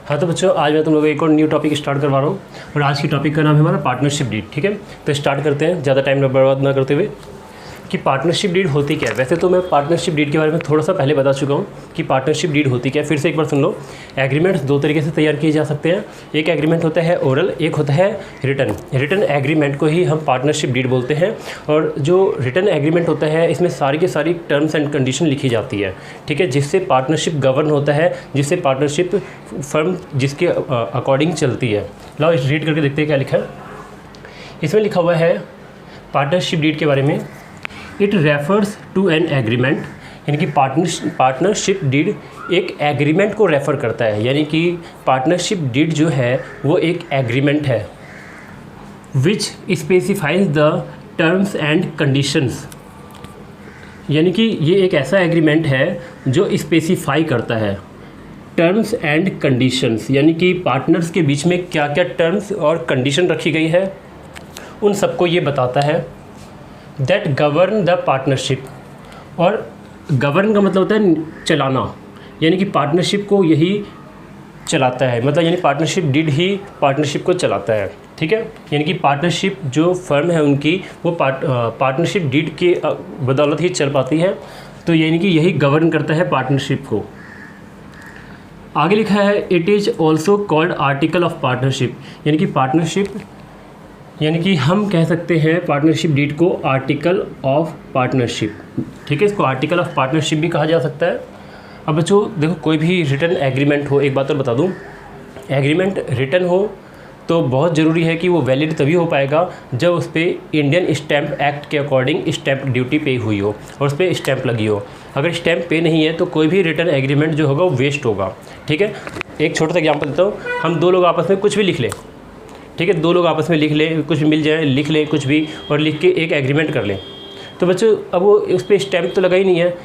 हाँ तो बच्चों, आज मैं तुम लोगों को एक और न्यू टॉपिक स्टार्ट करवा रहा हूँ और आज की टॉपिक का नाम है हमारा पार्टनरशिप डीड। ठीक है, तो स्टार्ट करते हैं ज़्यादा टाइम बर्बाद ना करते हुए कि पार्टनरशिप डीड होती क्या है। वैसे तो मैं पार्टनरशिप डीड के बारे में थोड़ा सा पहले बता चुका हूँ कि पार्टनरशिप डीड होती क्या है। फिर से एक बार सुन लो। एग्रीमेंट्स दो तरीके से तैयार किए जा सकते हैं। एक एग्रीमेंट होता है ओरल, एक होता है रिटन। रिटन एग्रीमेंट को ही हम पार्टनरशिप डीड बोलते हैं। और जो रिटन एग्रीमेंट होता है इसमें सारी की सारी टर्म्स एंड कंडीशन लिखी जाती है। ठीक है, जिससे पार्टनरशिप गवर्न होता है, जिससे पार्टनरशिप फर्म जिसके अकॉर्डिंग चलती है। लाओ इस रीड करके देखते हैं क्या लिखा है। इसमें लिखा हुआ है पार्टनरशिप डीड के बारे में, it refers to an agreement, यानी कि पार्टनरशिप डीड एक एग्रीमेंट को रेफ़र करता है। यानी कि पार्टनरशिप डीड जो है वो एक एग्रीमेंट है which specifies the terms and conditions. यानी कि ये एक ऐसा एग्रीमेंट है जो स्पेसिफाई करता है टर्म्स एंड कंडीशंस, यानी कि पार्टनर्स के बीच में क्या क्या टर्म्स और कंडीशन रखी गई है उन सबको ये बताता है। दैट गवर्न द पार्टनरशिप, और गवर्न का मतलब होता है चलाना, यानी कि पार्टनरशिप को यही चलाता है। मतलब यानी पार्टनरशिप डीड ही पार्टनरशिप को चलाता है। ठीक है, यानी कि पार्टनरशिप जो फर्म है उनकी वो पार्टनरशिप डीड के बदौलत ही चल पाती है। तो यानी कि यही गवर्न करता है पार्टनरशिप को। आगे लिखा है it is also called article of partnership, यानी कि पार्टनरशिप, यानी कि हम कह सकते हैं पार्टनरशिप डीड को आर्टिकल ऑफ पार्टनरशिप। ठीक है, इसको आर्टिकल ऑफ पार्टनरशिप भी कहा जा सकता है। अब बच्चों देखो, कोई भी रिटन एग्रीमेंट हो, एक बात और बता दूं, एग्रीमेंट रिटन हो तो बहुत ज़रूरी है कि वो वैलिड तभी हो पाएगा जब उस पर इंडियन स्टैम्प एक्ट के अकॉर्डिंग स्टैम्प ड्यूटी पे हुई हो और उस पर स्टैम्प लगी हो। अगर स्टैम्प पे नहीं है तो कोई भी रिटन एग्रीमेंट जो होगा वो वेस्ट होगा। ठीक है, एक छोटा सा एग्जाम्पल देता हूँ। हम दो लोग आपस में कुछ भी लिख लें, ठीक है, दो लोग आपस में लिख लें, कुछ भी मिल जाए, लिख लें कुछ भी और लिख के एक एग्रीमेंट कर लें। तो बच्चों अब वो उस पर स्टैम्प तो लगा ही नहीं है।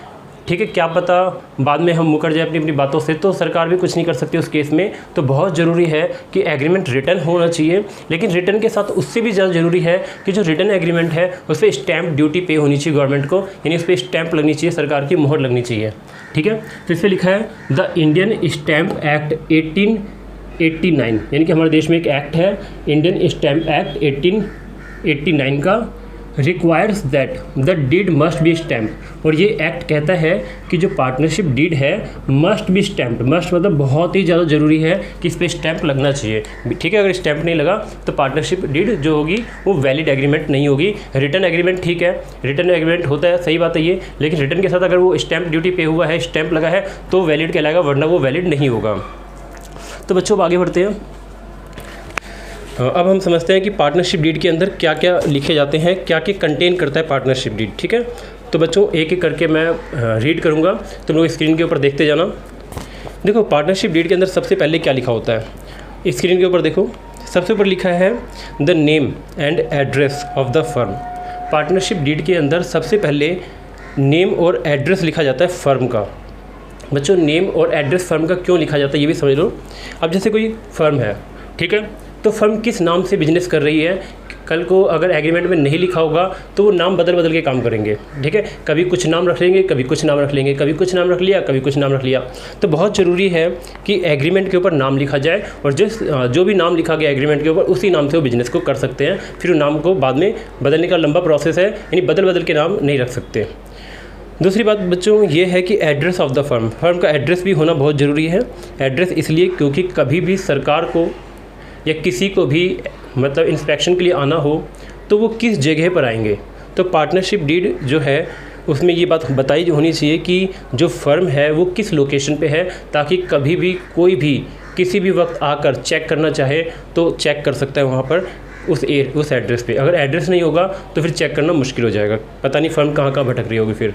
ठीक है, क्या पता बाद में हम मुकर जाए अपनी अपनी बातों से, तो सरकार भी कुछ नहीं कर सकती उस केस में। तो बहुत ज़रूरी है कि एग्रीमेंट रिटन होना चाहिए, लेकिन रिटन के साथ उससे भी ज़्यादा ज़रूरी है कि जो रिटन एग्रीमेंट है उस पर स्टैम्प ड्यूटी पे होनी चाहिए गवर्नमेंट को, यानी उस पर स्टैम्प लगनी चाहिए, सरकार की मोहर लगनी चाहिए। ठीक है, तो इस पर लिखा है द इंडियन स्टैम्प एक्ट 1889, यानी कि हमारे देश में एक एक्ट है इंडियन स्टैम्प एक्ट 1889 का, requires that the deed must be stamp. और ये एक्ट कहता है कि जो पार्टनरशिप डीड है मस्ट बी स्टैम्प्ड। मस्ट मतलब बहुत ही ज़्यादा ज़रूरी है कि इस पर स्टैम्प लगना चाहिए। ठीक है, अगर स्टैम्प नहीं लगा तो पार्टनरशिप डीड जो होगी वो वैलिड एग्रीमेंट नहीं होगी। रिटर्न एग्रीमेंट ठीक है, रिटर्न एग्रीमेंट होता है, सही बात है ये, लेकिन रिटर्न के साथ अगर वो स्टैम्प ड्यूटी पे हुआ है, स्टैम्प लगा है तो वैलिड कहलाएगा, वरना वो वैलिड नहीं होगा। तो बच्चों अब आगे बढ़ते हैं। अब हम समझते हैं कि पार्टनरशिप डीड के अंदर क्या क्या लिखे जाते हैं, क्या क्या कंटेन करता है पार्टनरशिप डीड। ठीक है, तो बच्चों एक एक करके मैं रीड करूंगा, तुम लोग स्क्रीन के ऊपर देखते जाना। देखो पार्टनरशिप डीड के अंदर सबसे पहले क्या लिखा होता है, स्क्रीन के ऊपर देखो, सबसे ऊपर लिखा है the name and address of the firm. Partnership deed के अंदर सबसे पहले नेम और एड्रेस लिखा जाता है फर्म का। बच्चों नेम और एड्रेस फर्म का क्यों लिखा जाता है ये भी समझ लो। अब जैसे कोई फर्म है, ठीक है, तो फर्म किस नाम से बिजनेस कर रही है, कल को अगर एग्रीमेंट में नहीं लिखा होगा तो वो नाम बदल बदल के काम करेंगे। ठीक है, कभी कुछ नाम रख लेंगे, कभी कुछ नाम रख लेंगे, कभी कुछ नाम रख लिया, कभी कुछ नाम रख लिया। तो बहुत ज़रूरी है कि एग्रीमेंट के ऊपर नाम लिखा जाए और जो भी नाम लिखा गया एग्रीमेंट के ऊपर उसी नाम से वो बिज़नेस को कर सकते हैं। फिर नाम को बाद में बदलने का लंबा प्रोसेस है, यानी बदल बदल के नाम नहीं रख सकते। दूसरी बात बच्चों ये है कि एड्रेस ऑफ द फर्म का एड्रेस भी होना बहुत ज़रूरी है। एड्रेस इसलिए क्योंकि कभी भी सरकार को या किसी को भी मतलब इंस्पेक्शन के लिए आना हो तो वो किस जगह पर आएंगे। तो पार्टनरशिप डीड जो है उसमें ये बात बताई होनी चाहिए कि जो फर्म है वो किस लोकेशन पे है, ताकि कभी भी कोई भी किसी भी वक्त आकर चेक करना चाहे तो चेक कर सकता है वहाँ पर उस एड्रेस पे। अगर एड्रेस नहीं होगा तो फिर चेक करना मुश्किल हो जाएगा, पता नहीं फर्म कहाँ भटक रही होगी फिर।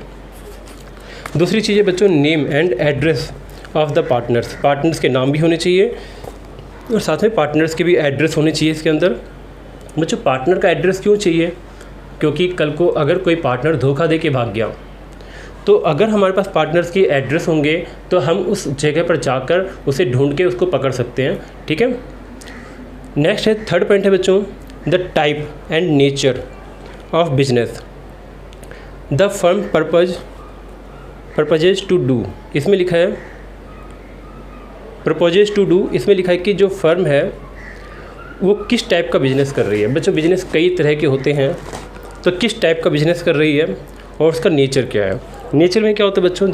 दूसरी चीज़ है बच्चों name and address of the partners के नाम भी होने चाहिए और साथ में पार्टनर्स के भी एड्रेस होने चाहिए इसके अंदर। बच्चों पार्टनर का एड्रेस क्यों चाहिए, क्योंकि कल को अगर कोई पार्टनर धोखा दे के भाग गया तो अगर हमारे पास पार्टनर्स के एड्रेस होंगे तो हम उस जगह पर जाकर उसे ढूंढ के उसको पकड़ सकते हैं। ठीक है, नेक्स्ट है थर्ड पॉइंट है बच्चों the type and nature of business the firm purposes to do. इसमें लिखा है प्रपोजेज टू डू, इसमें लिखा है कि जो फर्म है वो किस टाइप का बिजनेस कर रही है। बच्चों बिजनेस कई तरह के होते हैं, तो किस टाइप का बिजनेस कर रही है और उसका नेचर क्या है। नेचर में क्या होता है बच्चों,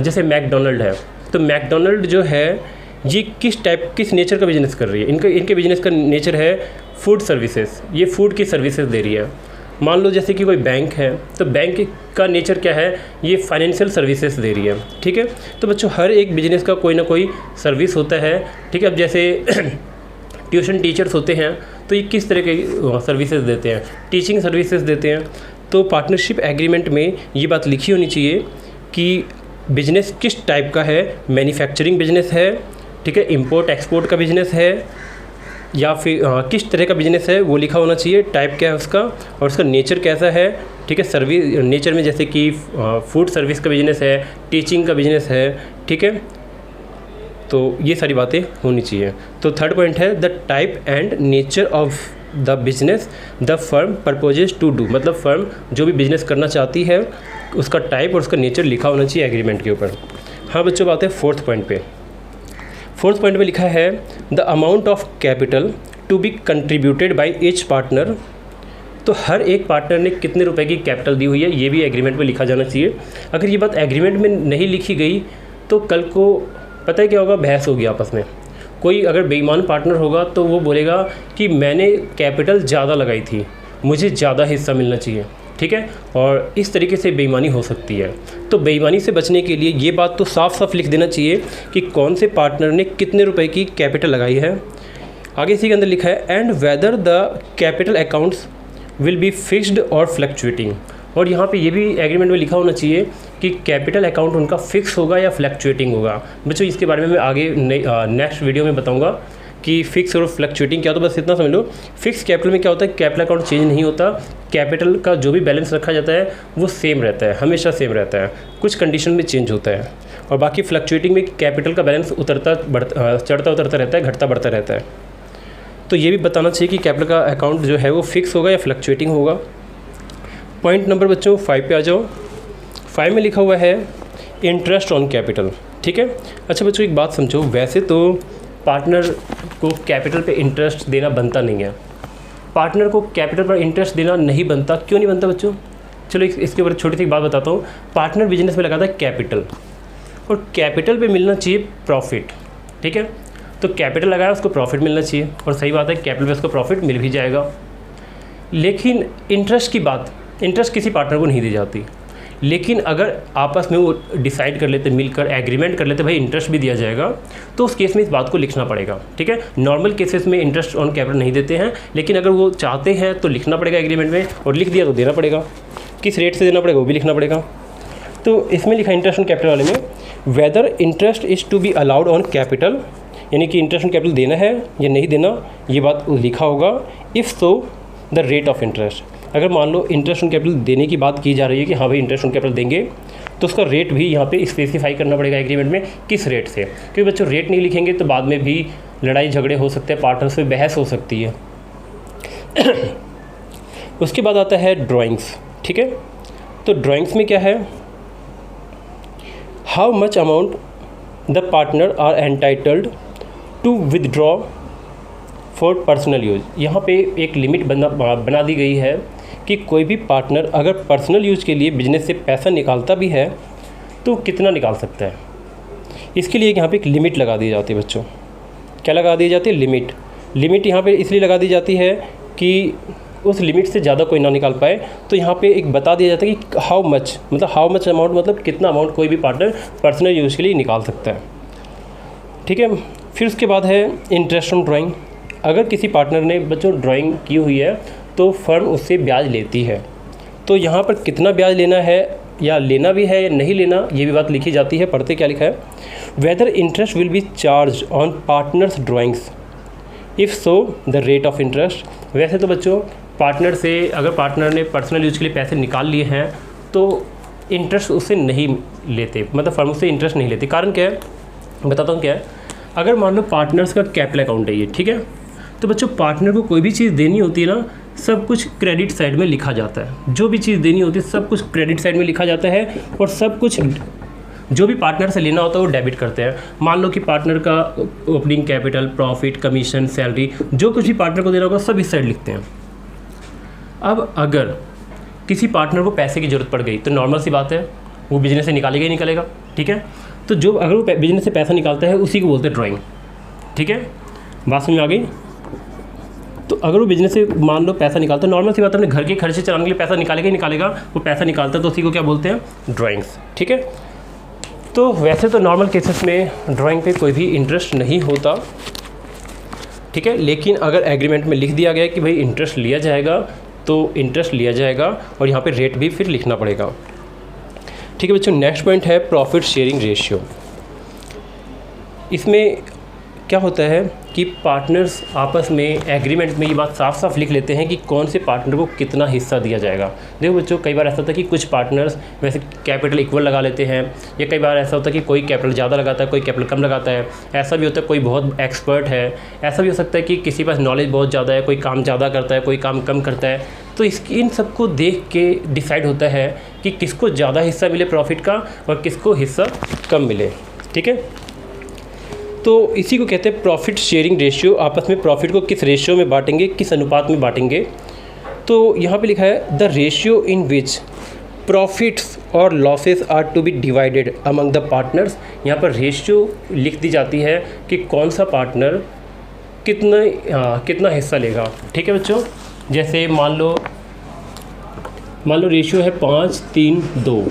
जैसे मैकडोनल्ड है, तो मैकडोनल्ड जो है ये किस नेचर का बिज़नेस कर रही है। इनके बिज़नेस का नेचर है फूड सर्विसेज, ये फूड की सर्विसेज दे रही है। मान लो जैसे कि कोई बैंक है, तो बैंक का नेचर क्या है, ये फाइनेंशियल सर्विसेज दे रही है। ठीक है, तो बच्चों हर एक बिज़नेस का कोई ना कोई सर्विस होता है। ठीक है, अब जैसे ट्यूशन टीचर्स होते हैं तो ये किस तरह के सर्विसेज देते हैं, टीचिंग सर्विसेज देते हैं। तो पार्टनरशिप एग्रीमेंट में ये बात लिखी होनी चाहिए कि बिजनेस किस टाइप का है, मैन्युफैक्चरिंग बिजनेस है, ठीक है, इंपोर्ट एक्सपोर्ट का बिजनेस है, या फिर किस तरह का बिजनेस है वो लिखा होना चाहिए, टाइप क्या है उसका और उसका नेचर कैसा है। ठीक है, सर्विस नेचर में जैसे कि फूड सर्विस का बिजनेस है, टीचिंग का बिजनेस है। ठीक है, तो ये सारी बातें होनी चाहिए। तो थर्ड पॉइंट है the type and nature of the business the firm proposes to do, मतलब फर्म जो भी बिजनेस करना चाहती है उसका टाइप और उसका नेचर लिखा होना चाहिए एग्रीमेंट के ऊपर। हाँ बच्चों, बात है फोर्थ पॉइंट पे। फोर्थ पॉइंट में लिखा है the amount of capital to be contributed by each partner, तो हर एक पार्टनर ने कितने रुपए की कैपिटल दी हुई है ये भी एग्रीमेंट में लिखा जाना चाहिए। अगर ये बात एग्रीमेंट में नहीं लिखी गई तो कल को पता है क्या होगा, बहस होगी आपस में। कोई अगर बेईमान पार्टनर होगा तो वो बोलेगा कि मैंने कैपिटल ज़्यादा लगाई थी, मुझे ज़्यादा हिस्सा मिलना चाहिए। ठीक है, और इस तरीके से बेईमानी हो सकती है। तो बेईमानी से बचने के लिए ये बात तो साफ साफ लिख देना चाहिए कि कौन से पार्टनर ने कितने रुपए की कैपिटल लगाई है। आगे इसी के अंदर लिखा है and whether the capital accounts will be fixed और फ्लक्चुएटिंग, और यहाँ पे ये भी एग्रीमेंट में लिखा होना चाहिए कि कैपिटल अकाउंट उनका फिक्स होगा या फ्लक्चुएटिंग होगा। बच्चों इसके बारे में मैं आगे नेक्स्ट वीडियो में बताऊँगा कि फिक्स और फ्लक्चुएटिंग क्या, तो बस इतना समझ लो। फिक्स कैपिटल में क्या होता है, कैपिटल अकाउंट चेंज नहीं होता, कैपिटल का जो भी बैलेंस रखा जाता है वो सेम रहता है, हमेशा सेम रहता है, कुछ कंडीशन में चेंज होता है। और बाकी फ्लक्चुएटिंग में कैपिटल का बैलेंस चढ़ता उतरता रहता है, घटता बढ़ता रहता है। तो ये भी बताना चाहिए कि कैपिटल का अकाउंट जो है वो फिक्स होगा या फ्लक्चुएटिंग होगा। पॉइंट नंबर बच्चों 5 पे आ जाओ। 5 में लिखा हुआ है इंटरेस्ट ऑन कैपिटल। ठीक है, अच्छा बच्चों एक बात समझो, वैसे तो पार्टनर को कैपिटल पे इंटरेस्ट देना बनता नहीं है। पार्टनर को कैपिटल पर इंटरेस्ट देना नहीं बनता, क्यों नहीं बनता बच्चों? चलो इसके ऊपर छोटी सी बात बताता हूँ। पार्टनर बिजनेस में लगाता है कैपिटल, और कैपिटल पे मिलना चाहिए प्रॉफिट। ठीक है, तो कैपिटल लगाया उसको प्रॉफिट मिलना चाहिए, और सही बात है कैपिटल पे उसको प्रॉफिट मिल भी जाएगा। लेकिन इंटरेस्ट की बात, इंटरेस्ट किसी पार्टनर को नहीं दी जाती। लेकिन अगर आपस में वो डिसाइड कर लेते, मिलकर एग्रीमेंट कर लेते भाई इंटरेस्ट भी दिया जाएगा, तो उस केस में इस बात को लिखना पड़ेगा। ठीक है, नॉर्मल केसेस में इंटरेस्ट ऑन कैपिटल नहीं देते हैं, लेकिन अगर वो चाहते हैं तो लिखना पड़ेगा एग्रीमेंट में, और लिख दिया तो देना पड़ेगा। किस रेट से देना पड़ेगा वो भी लिखना पड़ेगा। तो इसमें लिखा इंटरेस्ट ऑन कैपिटल वाले में whether interest is to be allowed on capital, यानी कि इंटरेस्ट ऑन कैपिटल देना है या नहीं देना, ये बात लिखा होगा। If so the rate of interest, अगर मान लो इंटरेस्ट ऑन कैपिटल देने की बात की जा रही है कि हाँ भाई इंटरेस्ट ऑन कैपिटल देंगे, तो उसका रेट भी यहाँ पे स्पेसिफाई करना पड़ेगा एग्रीमेंट में, किस रेट से। क्योंकि बच्चों रेट नहीं लिखेंगे तो बाद में भी लड़ाई झगड़े हो सकते हैं, पार्टनर्स में बहस हो सकती है। उसके बाद आता है ड्राइंग्स। ठीक है, तो ड्राइंग्स में क्या है, how much amount the partner are entitled to withdraw for personal use. यहाँ पे एक लिमिट बना दी गई है कि कोई भी पार्टनर अगर पर्सनल यूज़ के लिए बिजनेस से पैसा निकालता भी है तो कितना निकाल सकता है, इसके लिए यहाँ पे एक लिमिट लगा दी जाती है बच्चों। क्या लगा दी जाती है? लिमिट। लिमिट यहाँ पे इसलिए लगा दी जाती है कि उस लिमिट से ज़्यादा कोई ना निकाल पाए। तो यहाँ पे एक बता दिया जाता है कि हाउ मच, मतलब हाउ मच अमाउंट, मतलब कितना अमाउंट कोई भी पार्टनर पर्सनल यूज़ के लिए निकाल सकता है। ठीक है, फिर उसके बाद है इंटरेस्ट ऑन ड्राइंग। अगर किसी पार्टनर ने बच्चों ड्राइंग की हुई है तो फर्म उससे ब्याज लेती है, तो यहाँ पर कितना ब्याज लेना है या लेना भी है या नहीं लेना, ये भी बात लिखी जाती है। पढ़ते क्या लिखा है, whether interest will be charge on partners drawings, if so the rate of interest. वैसे तो बच्चों पार्टनर से अगर पार्टनर ने पर्सनल यूज के लिए पैसे निकाल लिए हैं तो इंटरेस्ट उससे नहीं लेते, मतलब फर्म उससे इंटरेस्ट नहीं लेती। कारण क्या है बताता हूँ क्या है। अगर मान लो पार्टनर्स का कैपिटल अकाउंट है ये, ठीक है, तो बच्चों पार्टनर को कोई भी चीज़ देनी होती है ना, सब कुछ क्रेडिट साइड में लिखा जाता है। जो भी चीज़ देनी होती है सब कुछ क्रेडिट साइड में लिखा जाता है, और सब कुछ जो भी पार्टनर से लेना होता है वो डेबिट करते हैं। मान लो कि पार्टनर का opening capital, profit, commission, salary, जो कुछ भी पार्टनर को देना होगा सब इस साइड लिखते हैं। अब अगर किसी पार्टनर को पैसे की ज़रूरत पड़ गई तो नॉर्मल सी बात है वो बिजनेस से निकालेगा ही निकालेगा, ठीक है। तो जो अगर वो बिजनेस से पैसा निकालता है उसी को बोलते हैं ड्राइंग, ठीक है। बात समझ में आ गई। तो अगर वो बिजनेस से मान लो पैसा निकालता है, नॉर्मल सी बात है अपने घर के खर्चे चलाने के लिए पैसा निकालेगा ही निकालेगा, वो पैसा निकालता है तो उसी को क्या बोलते हैं, ड्राइंग्स, ठीक है। तो वैसे तो नॉर्मल केसेस में ड्राइंग पे कोई भी इंटरेस्ट नहीं होता, ठीक है, लेकिन अगर एग्रीमेंट में लिख दिया गया कि भाई इंटरेस्ट लिया जाएगा तो इंटरेस्ट लिया जाएगा और यहाँ पे रेट भी फिर लिखना पड़ेगा, ठीक है बच्चों। नेक्स्ट पॉइंट है प्रॉफिट शेयरिंग रेशियो। इसमें क्या होता है कि पार्टनर्स आपस में एग्रीमेंट में ये बात साफ साफ लिख लेते हैं कि कौन से पार्टनर को कितना हिस्सा दिया जाएगा। देखो बच्चों, कई बार ऐसा होता है कि कुछ पार्टनर्स वैसे कैपिटल इक्वल लगा लेते हैं, या कई बार ऐसा होता है कि कोई कैपिटल ज़्यादा लगाता है, कोई कैपिटल कम लगाता है। ऐसा भी होता है कोई बहुत एक्सपर्ट है, ऐसा भी हो सकता है कि किसी पास नॉलेज बहुत ज़्यादा है, कोई काम ज़्यादा करता है, कोई काम कम करता है। तो इन सबको देख के डिसाइड होता है कि किसको ज़्यादा हिस्सा मिले प्रॉफिट का और किसको हिस्सा कम मिले, ठीक है। तो इसी को कहते हैं प्रॉफिट शेयरिंग रेशियो। आपस में प्रॉफिट को किस रेशियो में बांटेंगे, किस अनुपात में बांटेंगे। तो यहाँ पे लिखा है the ratio in which profits और losses are to be divided among the partners. यहाँ पर रेशियो लिख दी जाती है कि कौन सा पार्टनर कितना हिस्सा लेगा, ठीक है बच्चों। जैसे मान लो रेशियो है 5, 3, 2।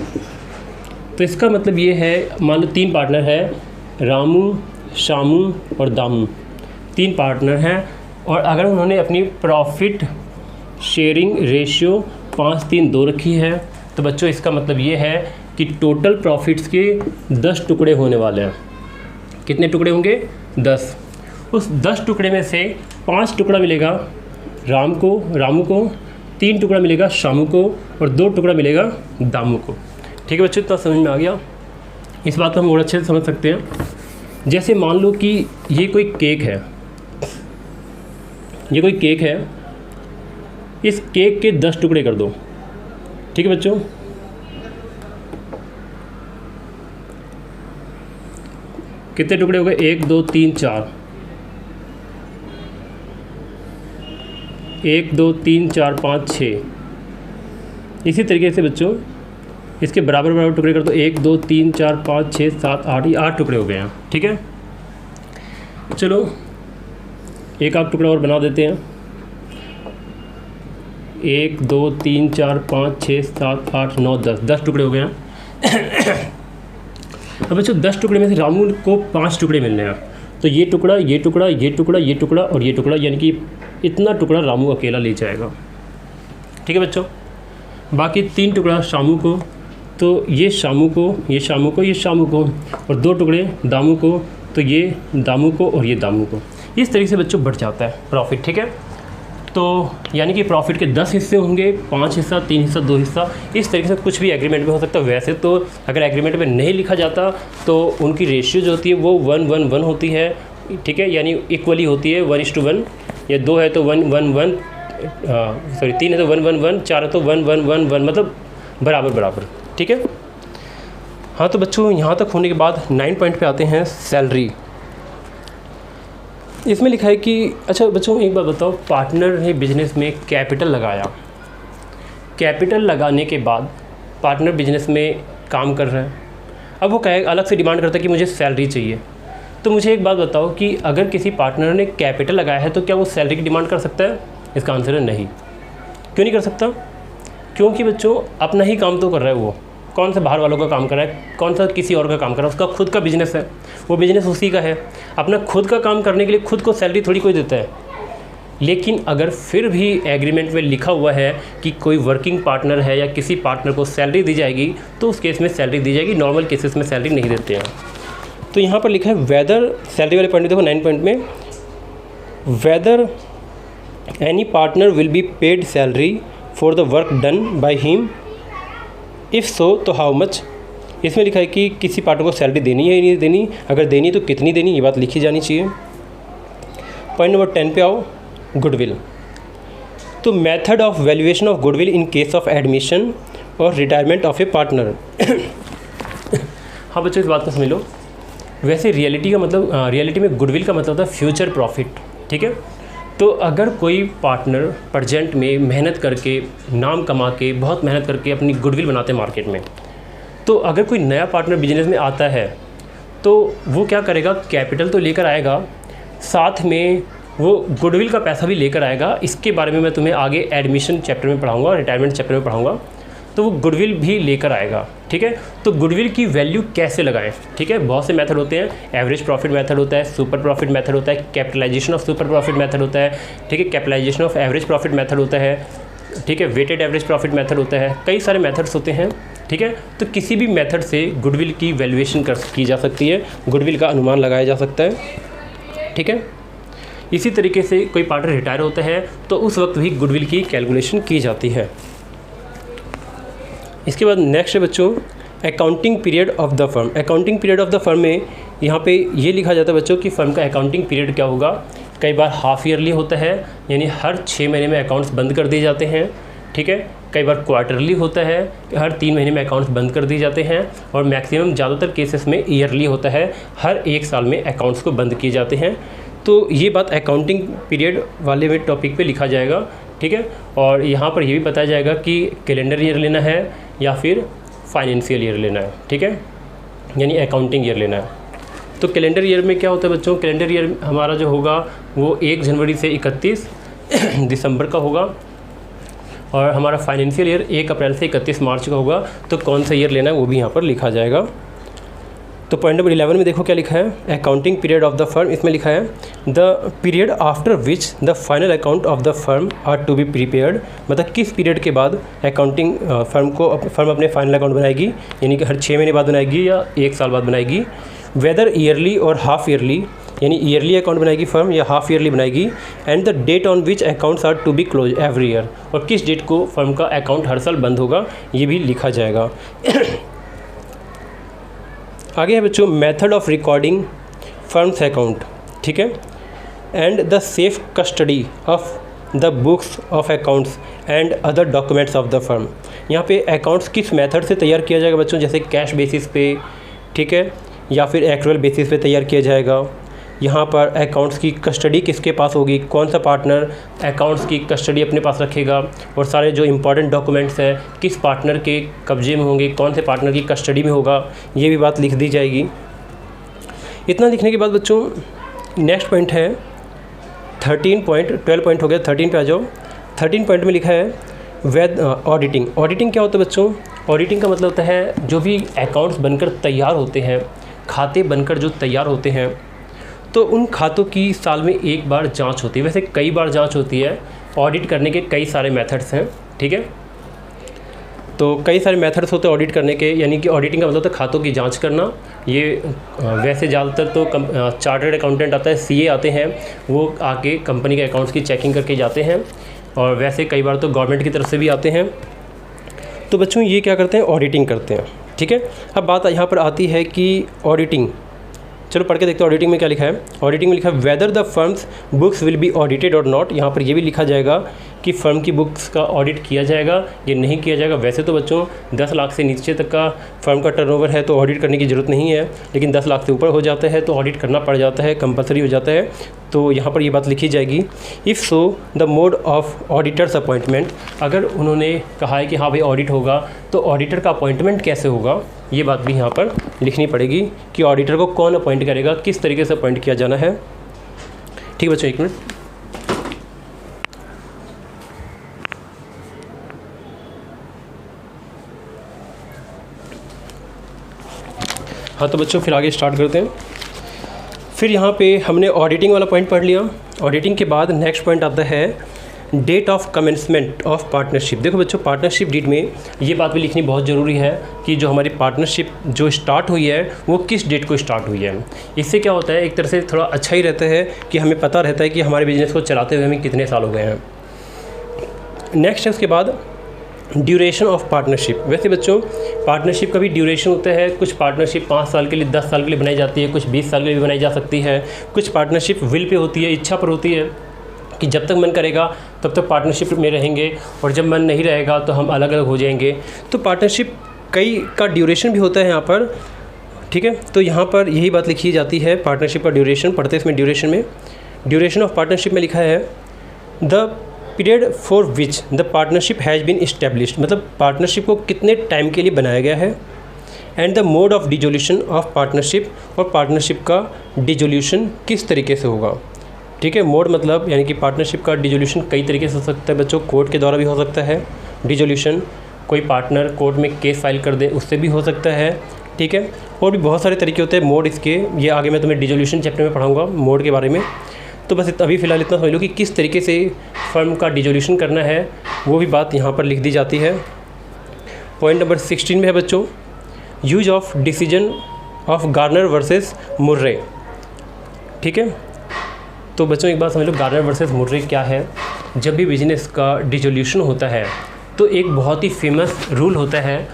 तो इसका मतलब ये है, मान लो 3 पार्टनर है, रामू, शामू और दामू, 3 पार्टनर हैं, और अगर उन्होंने अपनी प्रॉफिट शेयरिंग रेशियो 5, 3, 2 रखी है तो बच्चों इसका मतलब ये है कि टोटल प्रॉफिट्स के 10 टुकड़े होने वाले हैं। कितने टुकड़े होंगे, 10। उस 10 टुकड़े में से 5 टुकड़ा मिलेगा रामू को, 3 टुकड़ा मिलेगा शामू को और 2 टुकड़ा मिलेगा दामू को, ठीक है बच्चों। इतना समझ में आ गया। इस बात को हम और अच्छे से समझ सकते हैं। जैसे मान लो कि ये कोई केक है, इस केक के 10 टुकड़े कर दो, ठीक है बच्चों। कितने टुकड़े हो गए, 1, 2, 3, 4, 1, 2, 3, 4, 5, 6। इसी तरीके से बच्चों इसके बराबर टुकड़े कर दो, 1, 2, 3, 4, 5, 6, 7, 8, ये 8 टुकड़े हो गए हैं, ठीक है। चलो एक आध टुकड़ा और बना देते हैं। 1, 2, 3, 4, 5, 6, 7, 8, 9, 10 टुकड़े हो गए हैं। अब बच्चों 10 टुकड़े में से रामू को 5 टुकड़े मिलने हैं, तो ये टुकड़ा, ये टुकड़ा, ये टुकड़ा, ये टुकड़ा और ये टुकड़ा, यानी कि इतना टुकड़ा रामू अकेला ले जाएगा, ठीक है बच्चों। बाकी 3 टुकड़ा शामू को, तो ये शामू को, ये शामू को, ये शामू को, और 2 टुकड़े दामू को, तो ये दामू को और ये दामू को। इस तरीके से बच्चों बढ़ जाता है प्रॉफिट, ठीक है। तो यानी कि प्रॉफिट के 10 हिस्से होंगे, 5 हिस्सा, 3 हिस्सा, 2 हिस्सा, इस तरीके से कुछ भी एग्रीमेंट में हो सकता है। वैसे तो अगर एग्रीमेंट में नहीं लिखा जाता तो उनकी रेशियो जो होती है वो 1:1:1 होती है, ठीक है, यानी इक्वली होती है 1:1, या 2 है तो 1:1:1, सॉरी 3 है तो 1:1:1, 4 है तो 1:1:1, मतलब बराबर, ठीक है। हाँ तो बच्चों यहाँ तक होने के बाद 9 पॉइंट पे आते हैं सैलरी। इसमें लिखा है कि अच्छा बच्चों एक बात बताओ, पार्टनर ने बिजनेस में कैपिटल लगाया, कैपिटल लगाने के बाद पार्टनर बिजनेस में काम कर रहा है, अब वो कहे अलग से डिमांड करता है कि मुझे सैलरी चाहिए। तो मुझे एक बात बताओ कि अगर किसी पार्टनर ने कैपिटल लगाया है तो क्या वो सैलरी की डिमांड कर सकता है? इसका आंसर है नहीं। क्यों नहीं कर सकता? क्योंकि बच्चों अपना ही काम तो कर रहा है, वो कौन सा बाहर वालों का काम कर रहा है, कौन सा किसी और का काम कर रहा है, उसका खुद का बिजनेस है, वो बिजनेस उसी का है। अपना खुद का काम करने के लिए खुद को सैलरी थोड़ी कोई देता है। लेकिन अगर फिर भी एग्रीमेंट में लिखा हुआ है कि कोई वर्किंग पार्टनर है या किसी पार्टनर को सैलरी दी जाएगी तो उस केस में सैलरी दी जाएगी, नॉर्मल केसेस में सैलरी नहीं देते हैं। तो यहाँ पर लिखा है वेदर, सैलरी वाले पॉइंट देखो 9 पॉइंट में, whether any partner will be paid salary for the work done by him, if so तो हाउ मच। इसमें लिखा है कि किसी पार्टनर को सैलरी देनी है या नहीं देनी, अगर देनी तो कितनी देनी, ये बात लिखी जानी चाहिए। पॉइंट नंबर 10 पे आओ, गुडविल। तो method of valuation of goodwill in case of admission और रिटायरमेंट ऑफ ए पार्टनर। हाँ बच्चों, इस बात को समझ लो। वैसे रियलिटी का मतलब रियलिटी में गुडविल का मतलब होता है फ्यूचर प्रॉफिट, ठीक है। तो अगर कोई पार्टनर प्रेजेंट में मेहनत करके, नाम कमा के, बहुत मेहनत करके अपनी गुडविल बनाते हैं मार्केट में, तो अगर कोई नया पार्टनर बिजनेस में आता है तो वो क्या करेगा, कैपिटल तो लेकर आएगा, साथ में वो गुडविल का पैसा भी लेकर आएगा। इसके बारे में मैं तुम्हें आगे एडमिशन चैप्टर में पढ़ाऊँगा, रिटायरमेंट चैप्टर में पढ़ाऊँगा। तो वो गुडविल भी लेकर आएगा, ठीक है। तो गुडविल की वैल्यू कैसे लगाएं, ठीक है। बहुत से मेथड होते हैं, एवरेज प्रॉफिट मेथड होता है, सुपर प्रॉफिट मेथड होता है, capitalisation of super profit method होता है, ठीक है, capitalisation of average profit method होता है, ठीक है, वेटेड एवरेज प्रॉफिट मेथड होता है, कई सारे मेथड्स होते हैं, ठीक है। तो किसी भी मेथड से गुडविल की वैल्यूएशन की जा सकती है, गुडविल का अनुमान लगाया जा सकता है, ठीक है। इसी तरीके से कोई पार्टनर रिटायर होता है तो उस वक्त भी गुडविल की कैलकुलेशन की जाती है। इसके बाद नेक्स्ट है बच्चों accounting period of the firm. Accounting period of the firm में यहाँ पे ये लिखा जाता है बच्चों कि फ़र्म का अकाउंटिंग पीरियड क्या होगा। कई बार हाफ ईयरली होता है, यानी हर 6 महीने में अकाउंट्स बंद कर दिए जाते हैं, ठीक है। कई बार क्वार्टरली होता है, हर 3 महीने में अकाउंट्स बंद कर दिए जाते हैं। और मैक्सिमम ज़्यादातर केसेस में ईयरली होता है, हर 1 साल में अकाउंट्स को बंद किए जाते हैं। तो ये बात अकाउंटिंग पीरियड वाले में टॉपिक पे लिखा जाएगा, ठीक है। और यहाँ पर ये भी बताया जाएगा कि कैलेंडर ईयर लेना है या फिर फाइनेंशियल ईयर लेना है, ठीक है, यानी अकाउंटिंग ईयर लेना है। तो कैलेंडर ईयर में क्या होता है बच्चों, कैलेंडर ईयर हमारा जो होगा वो 1 जनवरी से 31 दिसंबर का होगा, और हमारा फाइनेंशियल ईयर 1 अप्रैल से 31 मार्च का होगा। तो कौन सा ईयर लेना है वो भी यहाँ पर लिखा जाएगा। तो पॉइंट नंबर 11 में देखो क्या लिखा है, accounting period of the firm. इसमें लिखा है the period after which the final account of the firm are to be prepared. मतलब किस पीरियड के बाद अकाउंटिंग फर्म अपने फाइनल अकाउंट बनाएगी, यानी कि हर 6 महीने बाद बनाएगी या 1 साल बाद बनाएगी। वेदर ईयरली और हाफ ईयरली, यानी ईयरली अकाउंट बनाएगी फर्म या हाफ ईयरली बनाएगी। And the date on which accounts are to be close every year, और किस डेट को फर्म का अकाउंट हर साल बंद होगा ये भी लिखा जाएगा। आगे है बच्चों method of recording firms account, ठीक है, and the safe custody of the books of accounts and other documents of the firm. यहाँ पे अकाउंट्स किस मेथड से तैयार किया जाएगा बच्चों, जैसे कैश बेसिस पे, ठीक है, या फिर एक्चुअल बेसिस पे तैयार किया जाएगा। यहाँ पर अकाउंट्स की कस्टडी किसके पास होगी, कौन सा पार्टनर अकाउंट्स की कस्टडी अपने पास रखेगा, और सारे जो इंपॉर्टेंट डॉक्यूमेंट्स हैं किस पार्टनर के कब्जे में होंगे, कौन से पार्टनर की कस्टडी में होगा, ये भी बात लिख दी जाएगी। इतना लिखने के बाद बच्चों नेक्स्ट पॉइंट है 12 पॉइंट हो गया, 13 पे आ जाओ। 13 पॉइंट में लिखा है ऑडिटिंग। ऑडिटिंग क्या होता है बच्चों, ऑडिटिंग का मतलब होता है जो भी अकाउंट्स बनकर तैयार होते हैं, खाते बनकर जो तैयार होते हैं, तो उन खातों की साल में 1 बार जांच होती है। वैसे कई बार जांच होती है, ऑडिट करने के कई सारे मेथड्स हैं, ठीक है। तो कई सारे मेथड्स होते हैं ऑडिट करने के, यानी कि ऑडिटिंग का मतलब होता है खातों की जांच करना। ये वैसे ज़्यादातर तो चार्टर्ड अकाउंटेंट आता है, सीए आते हैं, वो आके कंपनी के अकाउंट्स की चेकिंग करके जाते हैं, और वैसे कई बार तो गवर्नमेंट की तरफ से भी आते हैं। तो बच्चों ये क्या करते हैं, ऑडिटिंग करते हैं, ठीक है। अब बात यहाँ पर आती है कि ऑडिटिंग, चलो पढ़ के देखते हैं ऑडिटिंग में क्या लिखा है। ऑडिटिंग में लिखा है whether the firms books will be audited और नॉट। यहाँ पर ये भी लिखा जाएगा कि फर्म की बुक्स का ऑडिट किया जाएगा या नहीं किया जाएगा। वैसे तो बच्चों 10 लाख से नीचे तक का फर्म का टर्नओवर है तो ऑडिट करने की ज़रूरत नहीं है, लेकिन 10 लाख से ऊपर हो जाता है तो ऑडिट करना पड़ जाता है, कंपलसरी हो जाता है। तो यहाँ पर ये बात लिखी जाएगी, if so the mode of auditors appointment. अगर उन्होंने कहा है कि हाँ भाई ऑडिट होगा तो ऑडिटर का अपॉइंटमेंट कैसे होगा, ये बात भी यहाँ पर लिखनी पड़ेगी कि ऑडिटर को कौन अपॉइंट करेगा, किस तरीके से अपॉइंट किया जाना है। ठीक बच्चों, 1 मिनट। हाँ तो बच्चों फिर आगे स्टार्ट करते हैं। फिर यहाँ पे हमने ऑडिटिंग वाला पॉइंट पढ़ लिया। ऑडिटिंग के बाद नेक्स्ट पॉइंट आता है date of commencement of partnership. देखो बच्चों पार्टनरशिप डीड में ये बात भी लिखनी बहुत ज़रूरी है कि जो हमारी पार्टनरशिप जो स्टार्ट हुई है वो किस डेट को स्टार्ट हुई है। इससे क्या होता है, एक तरह से थोड़ा अच्छा ही रहता है कि हमें पता रहता है कि हमारे बिज़नेस को चलाते हुए हमें कितने साल हो गए हैं। नेक्स्ट है उसके बाद ड्यूरेशन ऑफ पार्टनरशिप। वैसे बच्चों पार्टनरशिप का भी ड्यूरेशन होता है। कुछ पार्टनरशिप 5 साल के लिए, 10 साल के लिए बनाई जाती है, कुछ 20 साल के लिए भी बनाई जा सकती है। कुछ पार्टनरशिप विल पे होती है, इच्छा पर होती है कि जब तक मन करेगा तब तक पार्टनरशिप में रहेंगे और जब मन नहीं रहेगा तो हम अलग अलग हो जाएंगे। तो पार्टनरशिप कई का ड्यूरेशन भी होता है यहाँ पर ठीक है। तो यहाँ पर यही बात लिखी जाती है, पार्टनरशिप का ड्यूरेशन पढ़ते हैं इसमें। ड्यूरेशन ऑफ पार्टनरशिप में लिखा है the period for which the partnership has been established, मतलब पार्टनरशिप को कितने टाइम के लिए बनाया गया है, and the mode of dissolution of partnership, और पार्टनरशिप का डिजोल्यूशन किस तरीके से होगा। ठीक है, मोड मतलब यानी कि पार्टनरशिप का डिजोल्यूशन कई तरीके से हो सकता है बच्चों, कोर्ट के द्वारा भी हो सकता है डिजोल्यूशन, कोई पार्टनर कोर्ट में केस फाइल कर दे उससे भी हो सकता है। ठीक है, और भी बहुत सारे तरीके होते हैं मोड इसके, ये आगे मैं तुम्हें डिजोल्यूशन चैप्टर में पढ़ाऊंगा मोड के बारे में। तो बस अभी फ़िलहाल इतना समझ लो कि किस तरीके से फर्म का डिजोल्यूशन करना है, वो भी बात यहाँ पर लिख दी जाती है। पॉइंट नंबर 16 में है बच्चों, use of decision of Garner versus Murray. ठीक है, तो बच्चों एक बात समझ लो, गार्नर वर्सेस मुर्रे क्या है। जब भी बिजनेस का डिजोल्यूशन होता है तो एक बहुत ही फेमस रूल होता है,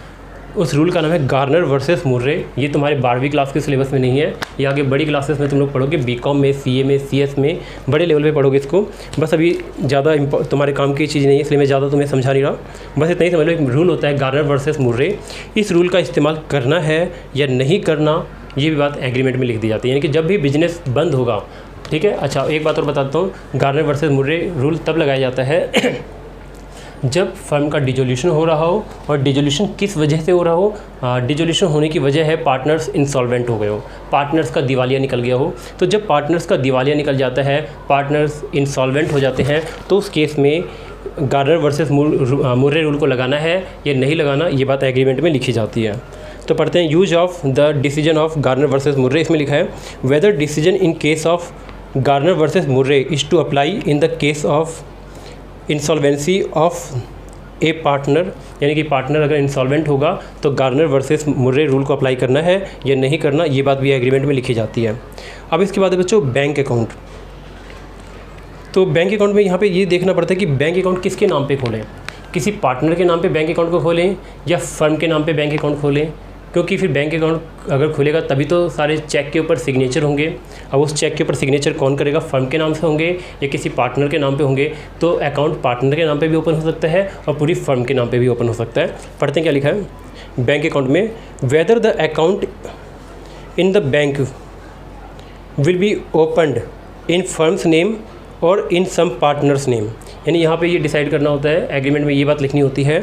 उस रूल का नाम है गार्नर वर्सेस मुर्रे। ये तुम्हारे 12वीं क्लास के सिलेबस में नहीं है, ये आगे बड़ी क्लासेस में तुम लोग पढ़ोगे, बीकॉम में, सीए में, सीएस में, बड़े लेवल पे पढ़ोगे इसको। बस अभी ज़्यादा तुम्हारे काम की चीज़ नहीं है, इसलिए मैं ज़्यादा तुम्हें समझा नहीं रहा, बस इतना ही समझ लो। एक रूल होता है गार्नर वर्सेस मुर्रे, इस रूल का इस्तेमाल करना है या नहीं करना, ये भी बात एग्रीमेंट में लिख दी जाती है। यानी कि जब भी बिजनेस बंद होगा, ठीक है। अच्छा, एक बात और बताता हूँ, गार्नर वर्सेस मुर्रे रूल तब लगाया जाता है जब फर्म का डिजोल्यूशन हो रहा हो, और डिजोल्यूशन किस वजह से हो रहा हो। डिजोल्यूशन होने की वजह है पार्टनर्स इंसॉल्वेंट हो गए हो, पार्टनर्स का दिवालिया निकल गया हो। तो जब पार्टनर्स का दिवालिया निकल जाता है, पार्टनर्स इंसॉल्वेंट हो जाते हैं, तो उस केस में गार्नर वर्सेस मुर्रे रूल को लगाना है या नहीं लगाना, ये बात एग्रीमेंट में लिखी जाती है। तो पढ़ते हैं, use of the decision of Garner versus Murray. इसमें लिखा है whether decision in case of Garner versus Murray is to apply in the case of insolvency of a partner, यानी कि पार्टनर अगर इंसॉल्वेंट होगा तो गार्नर वर्सेस मुर्रे रूल को apply करना है या नहीं करना, ये बात भी एग्रीमेंट में लिखी जाती है। अब इसके बाद है बच्चों बैंक अकाउंट। तो बैंक अकाउंट में यहाँ पे ये देखना पड़ता है कि बैंक अकाउंट किसके नाम पे खोलें, किसी पार्टनर के नाम पे बैंक अकाउंट को खोलें या फर्म के नाम पे बैंक अकाउंट खोलें, क्योंकि फिर बैंक अकाउंट अगर खुलेगा तभी तो सारे चेक के ऊपर सिग्नेचर होंगे। अब उस चेक के ऊपर सिग्नेचर कौन करेगा, फर्म के नाम से होंगे या किसी पार्टनर के नाम पे होंगे। तो अकाउंट पार्टनर के नाम पे भी ओपन हो सकता है और पूरी फर्म के नाम पे भी ओपन हो सकता है। पढ़ते हैं क्या लिखा है बैंक अकाउंट में, whether the account in the bank will be opened in firms name और इन सम पार्टनर्स नेम। यानी यहाँ पे ये डिसाइड करना होता है, एग्रीमेंट में ये बात लिखनी होती है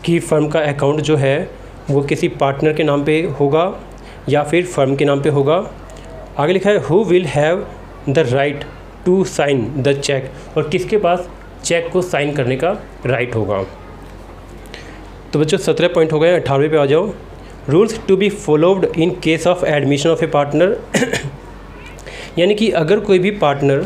कि फ़र्म का अकाउंट जो है वो किसी पार्टनर के नाम पे होगा या फिर फर्म के नाम पे होगा। आगे लिखा है who will have the right to sign the cheque, और किसके पास चेक को साइन करने का राइट होगा। तो बच्चों 17 पॉइंट हो गए, 18वें पे आ जाओ। Rules to be followed in case of admission of a partner. यानी कि अगर कोई भी पार्टनर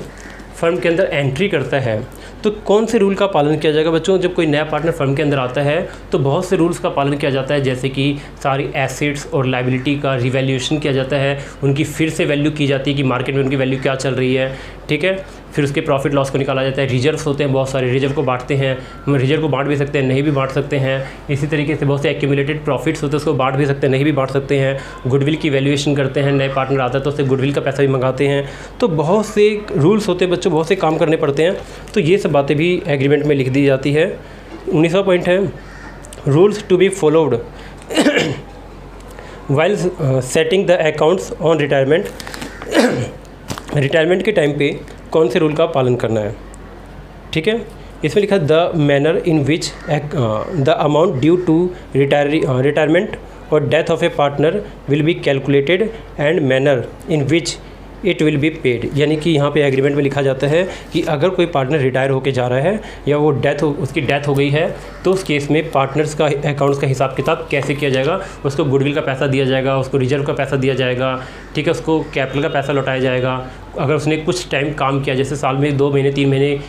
फर्म के अंदर एंट्री करता है तो कौन से रूल का पालन किया जाएगा बच्चों। जब कोई नया पार्टनर फर्म के अंदर आता है तो बहुत से रूल्स का पालन किया जाता है, जैसे कि सारी एसेट्स और लायबिलिटी का रिवैल्यूएशन किया जाता है, उनकी फिर से वैल्यू की जाती है कि मार्केट में उनकी वैल्यू क्या चल रही है। ठीक है, फिर उसके प्रॉफिट लॉस को निकाला जाता है। रिजर्व्स होते हैं बहुत सारे, रिजर्व को बांटते हैं, हम रिजर्व को बांट भी सकते हैं, नहीं भी बांट सकते हैं। इसी तरीके से बहुत से एक्यूमुलेटेड प्रॉफिट्स होते हैं, उसको बांट भी सकते हैं, नहीं भी बांट सकते हैं। गुडविल की वैल्यूएशन करते हैं, नए पार्टनर आता है तो उससे गुडविल का पैसा भी मंगाते हैं। तो बहुत से रूल्स होते हैं बच्चों, बहुत से काम करने पड़ते हैं। तो ये सब बातें भी एग्रीमेंट में लिख दी जाती है। 19वां पॉइंट है rules to be followed while setting the accounts on retirement. Retirement के टाइम पे कौन से रूल का पालन करना है। ठीक है, इसमें लिखा the manner in which the amount due to retirement और death of a partner will be calculated and manner in which it will be paid. यानी कि यहाँ पे एग्रीमेंट में लिखा जाता है कि अगर कोई पार्टनर रिटायर होकर जा रहा है या वो उसकी डेथ हो गई है तो उस केस में पार्टनर्स का अकाउंट्स का हिसाब किताब कैसे किया जाएगा। उसको गुडविल का पैसा दिया जाएगा, उसको रिजर्व का पैसा दिया जाएगा, ठीक है, उसको कैपिटल का पैसा लौटाया जाएगा। अगर उसने कुछ टाइम काम किया, जैसे साल में 2 महीने 3 महीने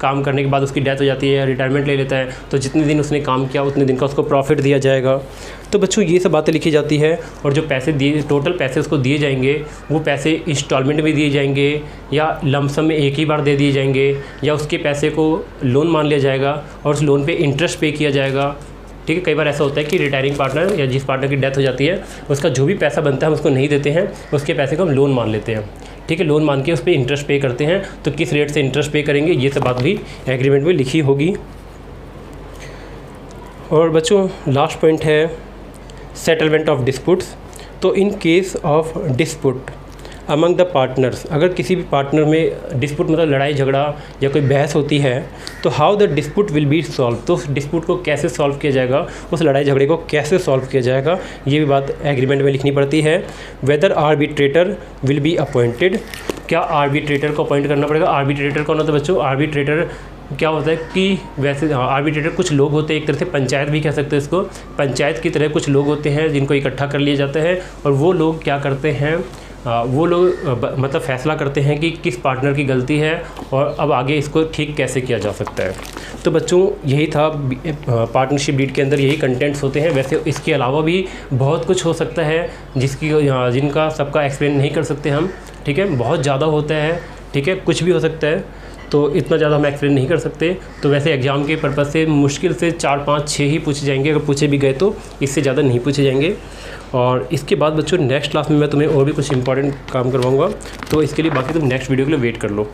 काम करने के बाद उसकी डेथ हो जाती है या रिटायरमेंट ले लेता है, तो जितने दिन उसने काम किया उतने दिन का उसको प्रॉफिट दिया जाएगा। तो बच्चों ये सब बातें लिखी जाती है। और जो पैसे दिए, टोटल पैसे उसको दिए जाएंगे, वो पैसे इंस्टॉलमेंट में दिए जाएंगे या लमसम में एक ही बार दे दिए जाएंगे, या उसके पैसे को लोन मान लिया जाएगा और उस लोन पे इंटरेस्ट पे किया जाएगा। ठीक है, कई बार ऐसा होता है कि रिटायरिंग पार्टनर या जिस पार्टनर की डेथ हो जाती है उसका जो भी पैसा बनता है हम उसको नहीं देते हैं, उसके पैसे को हम लोन मान लेते हैं। ठीक है, लोन मान के उस पर इंटरेस्ट पे करते हैं। तो किस रेट से इंटरेस्ट पे करेंगे ये सब बात भी एग्रीमेंट में लिखी होगी। और बच्चों लास्ट पॉइंट है सेटलमेंट ऑफ डिस्प्यूट्स। तो इन case of dispute among the partners, अगर किसी भी पार्टनर में डिस्प्यूट मतलब लड़ाई झगड़ा या कोई बहस होती है, तो how the dispute will be solve, तो उस डिस्प्यूट को कैसे सॉल्व किया जाएगा, उस लड़ाई झगड़े को कैसे सॉल्व किया जाएगा, ये भी बात एग्रीमेंट में लिखनी पड़ती है। Whether arbitrator will be appointed, क्या आर्बिट्रेटर को अपॉइंट करना पड़ेगा। आर्बिट्रेटर कौन होता है बच्चों, आर्बिट्रेटर क्या होता है कि वैसे आर्बिट्रेटर कुछ लोग होते हैं, एक तरह से पंचायत भी कह सकते हैं इसको, पंचायत की तरह कुछ लोग होते हैं जिनको इकट्ठा कर लिया जाता है, और वो लोग क्या करते हैं, वो लोग मतलब फ़ैसला करते हैं कि किस पार्टनर की गलती है और अब आगे इसको ठीक कैसे किया जा सकता है। तो बच्चों यही था पार्टनरशिप डीड के अंदर, यही कंटेंट्स होते हैं। वैसे इसके अलावा भी बहुत कुछ हो सकता है जिनका सबका एक्सप्लेन नहीं कर सकते हम, ठीक है, बहुत ज़्यादा होता है, ठीक है, कुछ भी हो सकता है, तो इतना ज़्यादा हम एक्सप्लेन नहीं कर सकते। तो वैसे एग्ज़ाम के पर्पज़ से मुश्किल से 4, 5, 6 ही पूछे जाएंगे, अगर पूछे भी गए तो इससे ज़्यादा नहीं पूछे जाएंगे। और इसके बाद बच्चों नेक्स्ट क्लास में मैं तुम्हें और भी कुछ इंपॉर्टेंट काम करवाऊँगा, तो इसके लिए बाकी तुम नेक्स्ट वीडियो के लिए वेट कर लो।